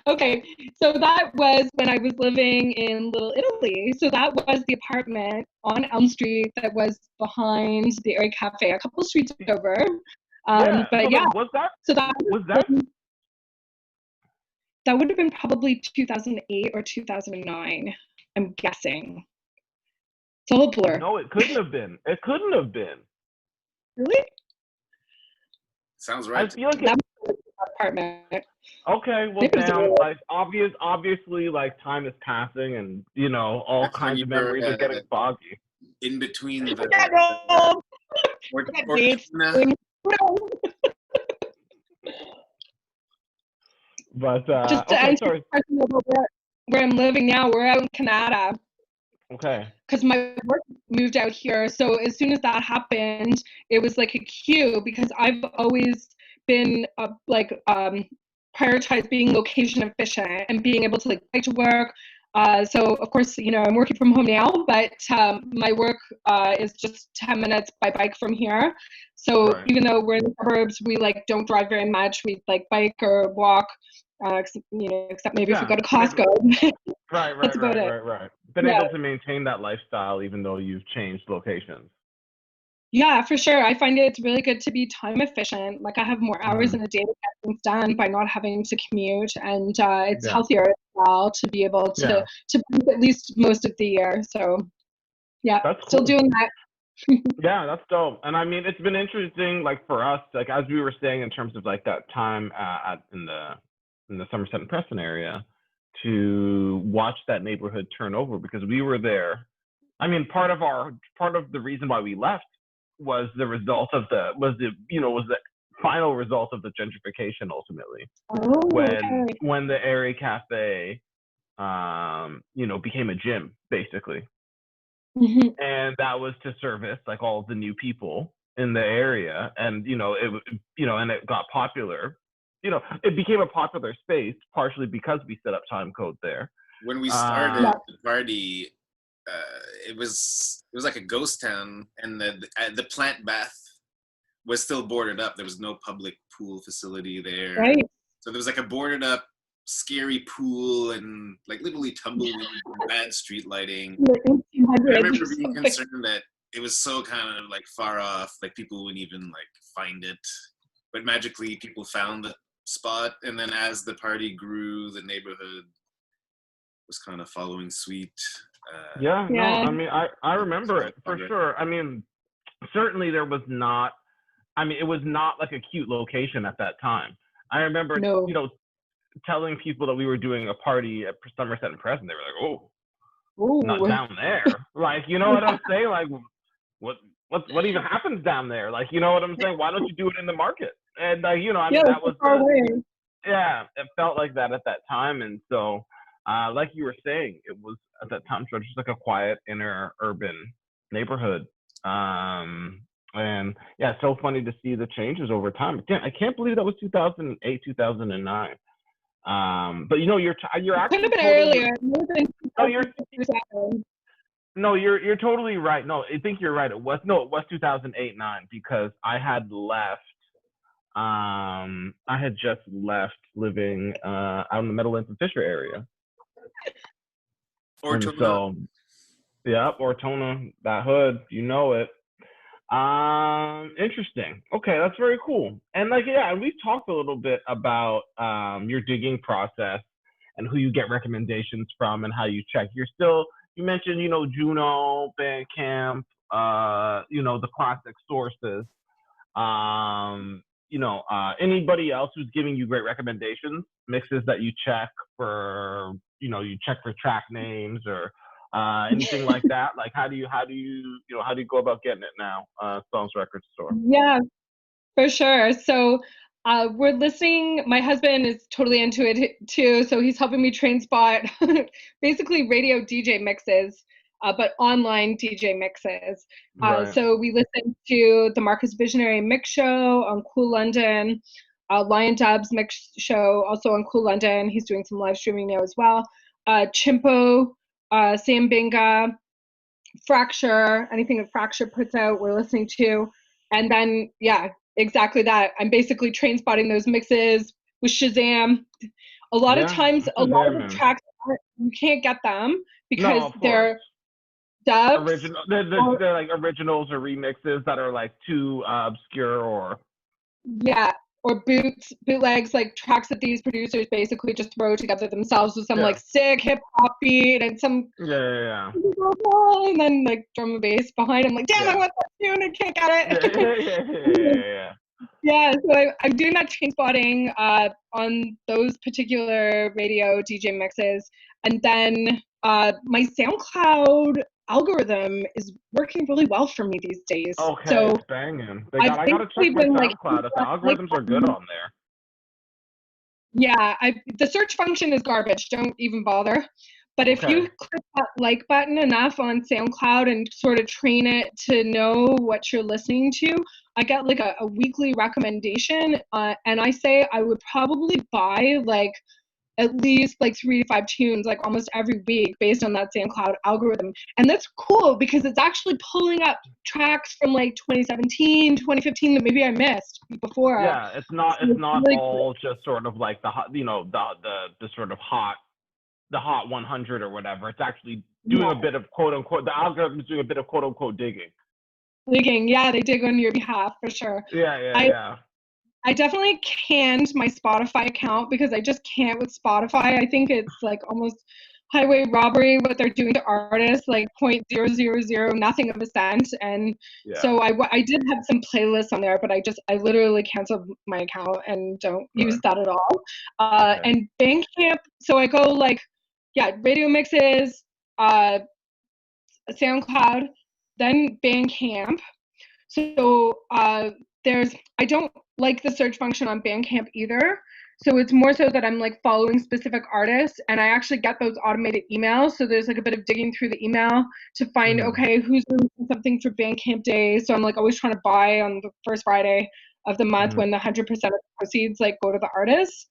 Okay, so that was when I was living in Little Italy. So that was the apartment on Elm Street that was behind the Area Cafe, a couple of streets over. Was that would have been probably 2008 or 2009, I'm guessing. It's all a blur. No, it couldn't have been. It couldn't have been. Really? Sounds right. I feel like that was apartment. Okay, well, damn, like, obviously, like, time is passing, and, all kinds of memories are getting foggy. In between the... But just to answer where I'm living now, we're out in Canada. Okay. Because my work moved out here, so as soon as that happened, it was like a cue, because I've always been prioritize being location efficient and being able to, like, bike to work. So of course, I'm working from home now, but my work is just 10 minutes by bike from here. So even though we're in the suburbs, we don't drive very much. We bike or walk, except maybe if we go to Costco. Right. Been able to maintain that lifestyle even though you've changed locations. Yeah, for sure. I find it's really good to be time efficient. Like, I have more hours in a day to get things done by not having to commute, and it's healthier as well to be able to bike at least most of the year. So, yeah, that's cool. Still doing that. Yeah, that's dope. And I mean, it's been interesting, like, for us, like, as we were saying, in terms of like that time in the Somerset and Preston area, to watch that neighborhood turn over, because we were there. I mean, part of the reason why we left was the final result of the gentrification ultimately. When the Area Cafe became a gym, basically. And that was to service like all of the new people in the area, and and it got popular. It became a popular space partially because we set up time code there. When we started the party, it was like a ghost town, and the plant bath was still boarded up. There was no public pool facility there. Right. So there was like a boarded up scary pool and like literally tumbleweed and bad street lighting. Like I 1800s remember or being something. concerned that it was so kind of like far off, like people wouldn't even like find it. But magically people found the spot, and then as the party grew, the neighborhood was kind of following suit. Yeah, no, Yeah. I mean, I remember it for sure. I mean, certainly there was not, I mean, it was not like a cute location at that time. I remember, No. you know, telling people that we were doing a party at Somerset and Preston. They were like, oh, not Ooh. down there. Like, you know what I'm saying? Like, what even happens down there? Like, you know what I'm saying? Why don't you do it in the market? And you know, I mean, Yeah, that was far away. yeah, it felt like that at that time. And so, like you were saying, it was at that time so just like a quiet inner urban neighborhood. And yeah, it's so funny to see the changes over time. Again, I can't believe that was 2008, 2009. But you know, you're Could actually have been totally, earlier. More than no, you're 2007. no, you're totally right. No, I think you're right. It was 2008-9 because I had left. I had just left living out in the Meadowlands and Fisher area, and Ortona. so yeah, Ortona, that hood, you know it. Interesting. Okay, that's very cool. And like, yeah, and we've talked a little bit about your digging process and who you get recommendations from and how you check. You mentioned, you know, Juno, Bandcamp, you know, the classic sources. You know, anybody else who's giving you great recommendations, mixes that you check for, you know, you check for track names or anything like that? Like, how do you go about getting it now? Psalms Record Store. Yeah, for sure. So we're listening. My husband is totally into it too. So he's helping me train spot basically radio DJ mixes, but online DJ mixes. Right. So we listen to the Marcus Visionary Mix Show on Cool London, Lion Dub's Mix Show also on Cool London. He's doing some live streaming now as well. Chimpo, Sam Binga, Fracture, anything that Fracture puts out, we're listening to. And then, yeah, exactly that. I'm basically train spotting those mixes with Shazam. A lot of times, a lot of the tracks, you can't get them because they're dubs. They're like originals or remixes that are like too obscure or. Yeah, or bootlegs, like tracks that these producers basically just throw together themselves with some like sick hip hop beat and some and then like drum and bass behind. I'm like, damn, I want that tune, I can't get it. Yeah, so I'm doing that chain spotting on those particular radio DJ mixes, and then my SoundCloud algorithm is working really well for me these days. Okay, so it's banging. I gotta check my SoundCloud. The algorithms are good on there. Yeah, the search function is garbage. Don't even bother. But if you click that like button enough on SoundCloud and sort of train it to know what you're listening to, I get like a weekly recommendation. And I say I would probably buy like at least like 3 to 5 tunes like almost every week based on that SoundCloud algorithm. And that's cool because it's actually pulling up tracks from like 2017, 2015 that maybe I missed before. Yeah, it's not really all just sort of like the hot, you know, the sort of hot 100 or whatever. It's actually doing a bit of quote unquote, the algorithm is doing a bit of quote unquote digging. Yeah, they dig on your behalf for sure. Yeah. I definitely canned my Spotify account because I just can't with Spotify. I think it's like almost highway robbery what they're doing to artists, like 0.000 nothing of a cent. And so I did have some playlists on there, but I literally canceled my account and don't use that at all. And Bandcamp, so I go like, radio mixes, SoundCloud, then Bandcamp. So I don't like the search function on Bandcamp either. So it's more so that I'm like following specific artists and I actually get those automated emails. So there's like a bit of digging through the email to find, okay, who's releasing something for Bandcamp Day. So I'm like always trying to buy on the first Friday of the month when the 100% of the proceeds like go to the artists.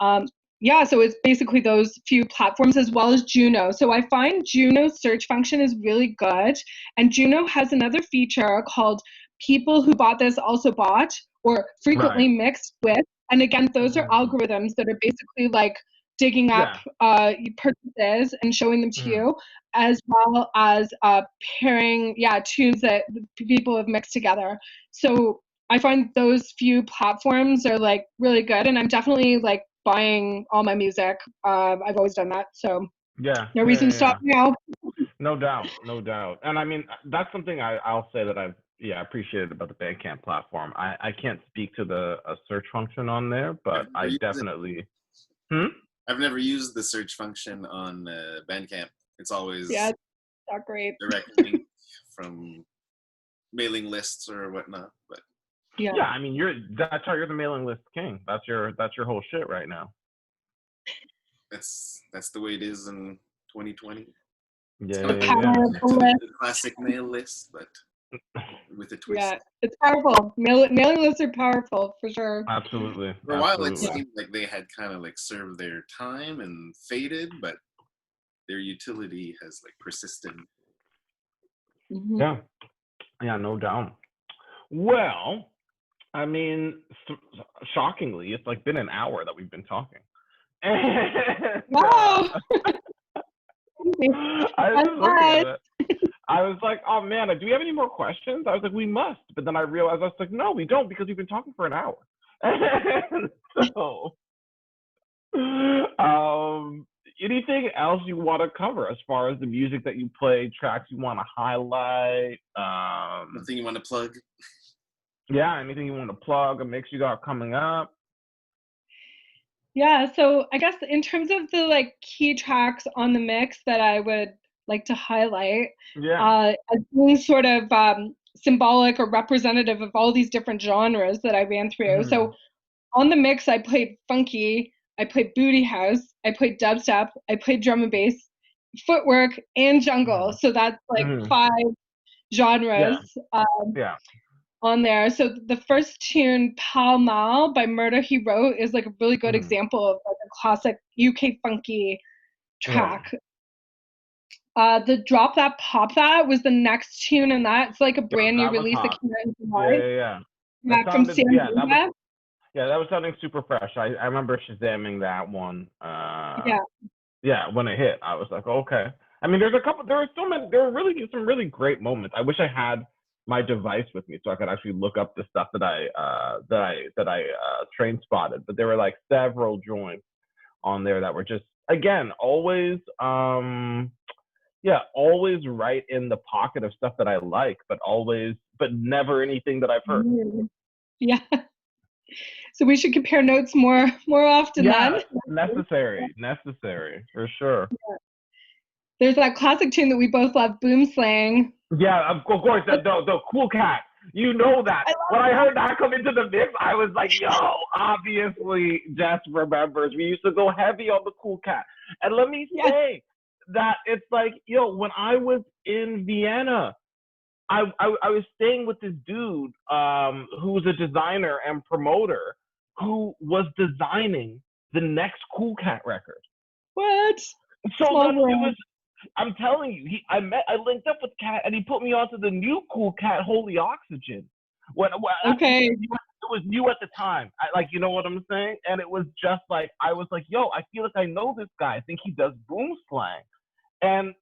So it's basically those few platforms as well as Juno. So I find Juno's search function is really good. And Juno has another feature called People Who Bought This Also Bought or Frequently Mixed With. And again, those are algorithms that are basically like digging up Yeah. purchases and showing them to Mhm. you, as well as pairing tunes that people have mixed together. So I find those few platforms are like really good, and I'm definitely like buying all my music. I've always done that, so Yeah. no Yeah. reason to Yeah. stop now. No doubt, no doubt. And I mean, that's something I'll say that I've appreciated about the Bandcamp platform. I can't speak to the search function on there, I've but never I used it. definitely. Hmm? I've never used the search function on Bandcamp. It's always Yeah, it's not great. direct link from mailing lists or whatnot. But Yeah. Yeah, I mean, that's how you're the mailing list king. That's your whole shit right now. that's the way it is in 2020. Yeah, The yeah, power of the To list. the classic mail list, but with a twist. Yeah, it's powerful. Mailing lists are powerful for sure. Absolutely. For a while, it Absolutely. seemed like they had kind of like served their time and faded, but their utility has like persisted. Mhm. Yeah. Yeah, no doubt. Well, I mean, shockingly, it's like been an hour that we've been talking. And, Wow. I was just looking at it. I was like, oh man, do we have any more questions? I was like, we must. But then I realized I was like, no, we don't, because we've been talking for an hour. And so, anything else you want to cover as far as the music that you play, tracks you want to highlight? Something you want to plug? Yeah, anything you want to plug, a mix you got coming up? Yeah, so I guess in terms of the like key tracks on the mix that I would like to highlight, Yeah. as being sort of symbolic or representative of all these different genres that I ran through. Mhm. So on the mix, I played funky, I played booty house, I played dubstep, I played drum and bass, footwork, and jungle. Mhm. So that's like Mhm. 5 Yeah. genres. Yeah. On there. So the first tune, Pall Mall by Murder He Wrote, is like a really good Mhm. example of like a classic UK funky Yeah. track. The Drop That Pop That was the next tune in that. It's like a Yeah, brand new that was release that hot. came out in Yeah, July. yeah, yeah. That From sounded, Sam yeah, Bunda. that was sounding super fresh. I remember Shazamming that one. Yeah. Yeah, when it hit, I was like, okay. I mean, there were really some really great moments. I wish I had my device with me so I could actually look up the stuff that I train spotted. But there were like several joints on there that were just, again, always always right in the pocket of stuff that I like, but never anything that I've heard. Yeah. So we should compare notes more often then. Yeah, necessary for sure. There's that classic tune that we both love, Boom Slang. Yeah, of course, the Cool Cat. You know that. When I heard that come into the mix, I was like, yo, obviously Jess remembers. We used to go heavy on the Cool Cat. And let me say that it's like, yo, when I was in Vienna, I was staying with this dude who was a designer and promoter who was designing the next Cool Cat record. What? So Small it world. was, I'm telling you, I linked up with Cat and he put me onto the new Cool Cat Holy Oxygen. Okay. It was new at the time. Like, you know what I'm saying? And it was just like, I was like, yo, I feel like I know this guy. I think he does boom slang. And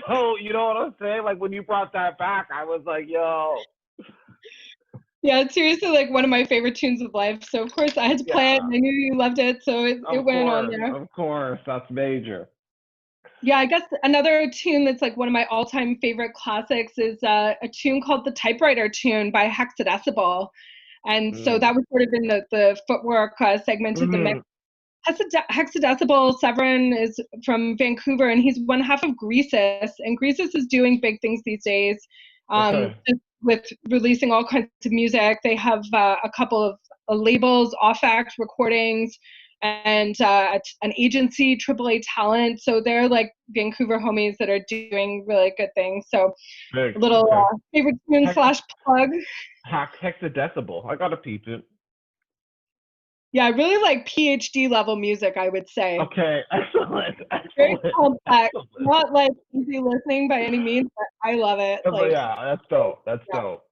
so, you know what I'm saying? Like, when you brought that back, I was like, yo. Yeah, it's seriously like one of my favorite tunes of life. So of course I had to play it, and I knew you loved it, so it went on there. Of course, that's major. Yeah, I guess another tune that's like one of my all-time favorite classics is a tune called the Typewriter Tune by Hexadecibel. And so that was sort of in the footwork segment of the mix. Hexadecibel Severin is from Vancouver, and he's one half of Greasus, and Greasus is doing big things these days with releasing all kinds of music. They have a couple of labels, Off Act Recordings, and an agency, AAA Talent. So they're like Vancouver homies that are doing really good things. So a little favorite tune / plug. Hexadecibel. I gotta peep it. Yeah, I really like PhD level music, I would say. Okay, excellent. Very complex. Not like easy listening by any means, but I love it. Like, yeah, that's dope. That's dope.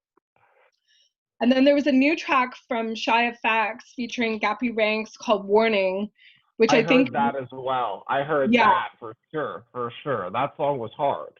And then there was a new track from Shy of Facts featuring Gappy Ranks called Warning. which I think, heard that as well. I heard yeah, that for sure, for sure. That song was hard.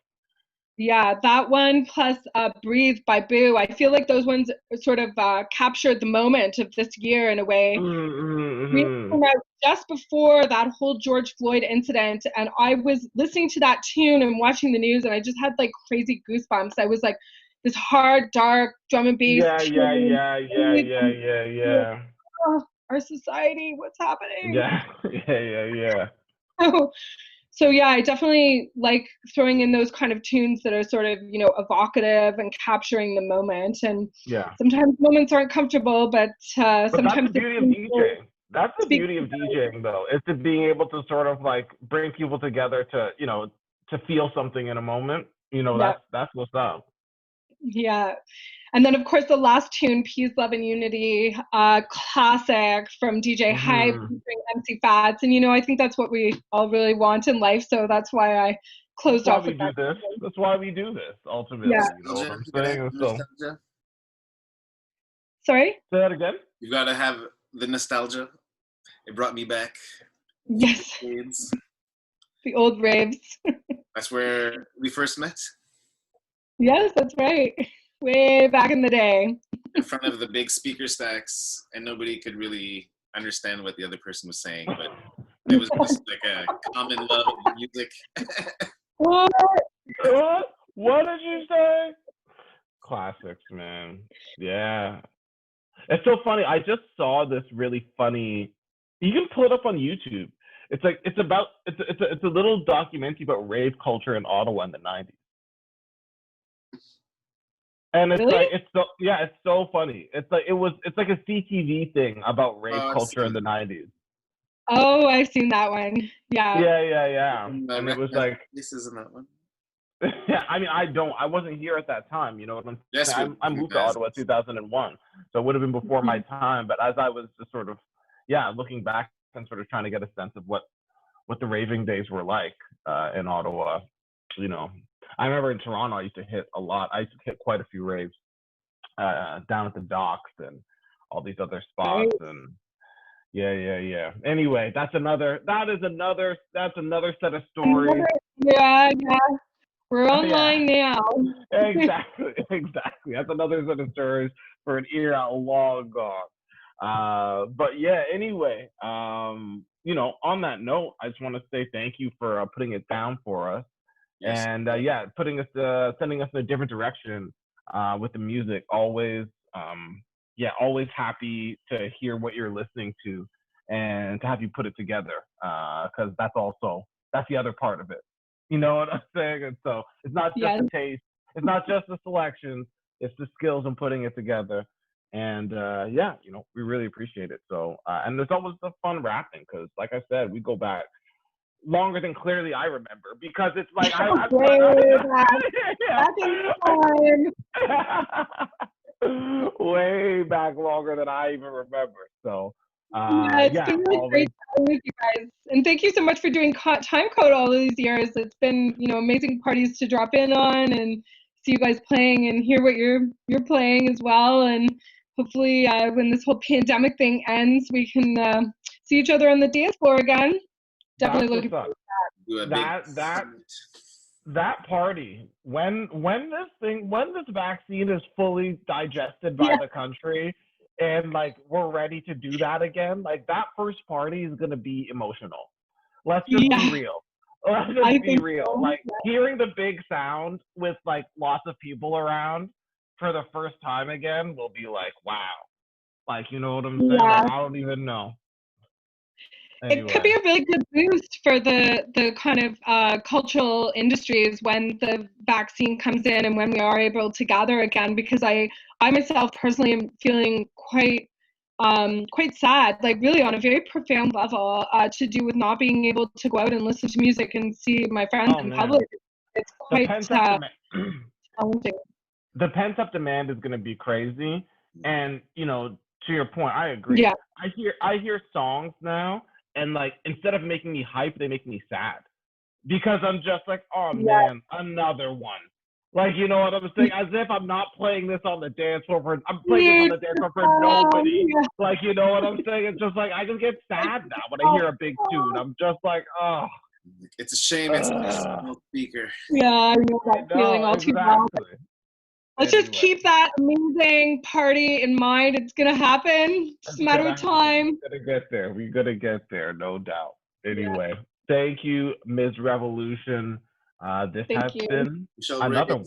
yeah, that one plus Breathe by Boo. I feel like those ones sort of captured the moment of this year in a way. We Mm-hmm. came out just before that whole George Floyd incident, and I was listening to that tune and watching the news, and I just had like crazy goosebumps. I was like, this hard, dark drum and bass Yeah, yeah, tune. yeah, yeah, yeah, yeah, yeah. Oh, our society, what's happening? Yeah, yeah, yeah, yeah. So yeah, I definitely like throwing in those kind of tunes that are sort of, evocative and capturing the moment. And Yeah. sometimes moments aren't comfortable, but But that's the sometimes the beauty of tunes will DJing. That's the speak. beauty of DJing, though, is to being able to sort of like bring people together to, to feel something in a moment. Yeah, That's what's up. yeah. And then of course the last tune, Peace, Love, and Unity, classic from DJ Hype Hmm. featuring MC Fats. And I think that's what we all really want in life. So that's why I That's closed why off we with do that. this. That's why we do this. Yeah. Ultimately, you know what Nostalgia. I'm You gotta saying? have And the so nostalgia. Sorry? say that again. You gotta have the nostalgia. It brought me back. Yes. Kids. The old raves. That's where we first met. Yes, that's right. Way back in the day. In front of the big speaker stacks, and nobody could really understand what the other person was saying, but it was just like a common love of music. What? What did you say? Classics, man. Yeah. It's so funny. I just saw this really funny. You can pull it up on YouTube. It's like it's a little documentary about rave culture in Ottawa in the '90s. And it's Really? like it's so funny. It's like a CTV thing about rave Oh, I've culture in seen the '90s. Oh, I've seen that one. Yeah. Yeah, yeah, yeah. some And it was recognize like, faces in that one. yeah. I mean, I wasn't here at that time. You know what I'm Yes, saying? would I moved to recognize Ottawa it. 2001, so it would have been before my Mhm. time. But as I was just sort of, yeah, looking back and sort of trying to get a sense of what the raving days were like in Ottawa, you know, I remember in Toronto I used to hit a lot. I used to hit quite a few raves down at the docks and all these other Right. spots and yeah, yeah, yeah. Anyway, that's another set of stories. Yeah, yeah. We're Yeah, online now. exactly, exactly. That's another set of stories for an era long gone. But yeah, anyway, on that note, I just want to say thank you for putting it down for us, Yes. and yeah, sending us in a different direction with the music. Always, yeah, always happy to hear what you're listening to, and to have you put it together, because that's the other part of it. You know what I'm saying? And so it's not just Yes. the taste, it's not just the selections, it's the skills in putting it together. And yeah, we really appreciate it. So and there's always the fun rapping because, like I said, we go back longer than clearly I remember because it's like Way back. Back in time. way back longer than I even remember. So Yeah, it's yeah, been really always great chatting with you guys. And thank you so much for doing time code all of these years. It's been, amazing parties to drop in on and see you guys playing and hear what you're playing as well. And hopefully, when this whole pandemic thing ends, we can see each other on the dance floor again. that's Definitely looking what's up. forward. Do a big That summit. that party when this vaccine is fully digested by Yeah, the country and like we're ready to do that again, like that first party is going to be emotional. Let's just be yeah, real. Let's I just be think real. so. Like hearing the big sound with like lots of people around for the first time again will be like, wow. Like, you know what I'm saying? Like Yeah. I don't even know. It could be Anyway, a really good boost for the kind of cultural industries when the vaccine comes in and when we are able to gather again. Because I myself personally am feeling quite sad, like really on a very profound level, to do with not being able to go out and listen to music and see my friends oh in man, public. It's the quite pent up demand. challenging. The pent up demand is going to be crazy. And to your point, I agree. Yeah, I hear songs now, and like instead of making me hype, they make me sad because I'm just like, oh yeah, man, another one. Like, you know what I'm saying? As if I'm not playing this on the dance floor I'm playing this on the dance floor for nobody. Yeah. Like, you know what I'm saying? It's just like, I just get sad now when I hear a big tune. I'm just like, oh. It's a shame it's a small speaker. Yeah, I know that feeling all too well. Let's just keep that amazing party in mind. It's gonna happen. Just a matter of time. We're gonna get there. We're gonna get there, no doubt. Anyway, thank you, Ms. Revolution. This has been another one.